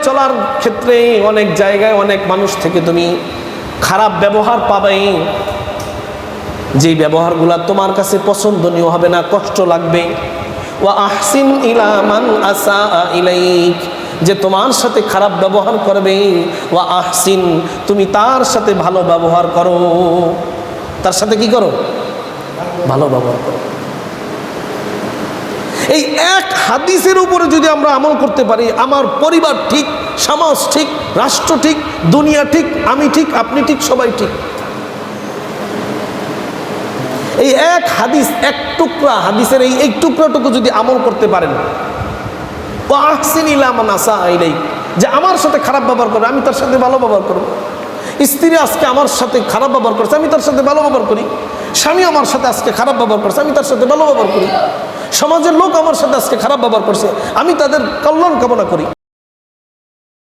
চলার ক্ষেত্রে অনেক জায়গায় অনেক মানুষ থেকে তুমি খারাপ ব্যবহার পাবে, যেই ব্যবহারগুলো তোমার কাছে পছন্দনীয় হবে না, কষ্ট লাগবে। ওয়া আহসিন ইলা মান আসা ইলাইক, যে তোমার সাথে খারাপ ব্যবহার করবে, ওয়া আহসিন, তুমি তার সাথে ভালো ব্যবহার করো। তার সাথে কি করো? ভালো ব্যবহার করো। এই এক হাদিসের উপরে যদি আমরা আমল করতে পারি, আমার পরিবার ঠিক, সমাজ ঠিক, রাষ্ট্র ঠিক, দুনিয়া ঠিক, আমি ঠিক, আপনি ঠিক, সবাই ঠিক। এই এক হাদিস, এক টুকরা হাদিসের এই টুকরাটুকু যদি আমল করতে পারেন, ওয়া আহসিন ইলা মান আসা ইলাইক, যে আমার সাথে খারাপ ব্যবহার করে আমি তার সাথে ভালো ব্যবহার করব। স্ত্রী আজকে আমার সাথে খারাপ ব্যবহার করছে, আমি তার সাথে ভালো ব্যবহার করি। স্বামী আমার সাথে আজকে খারাপ ব্যবহার করছে, আমি তার সাথে ভালো ব্যবহার করি। সমাজের লোক আমার সাথে আজকে খারাপ ব্যবহার করছে, আমি তাদের কল্যাণ কামনা করি।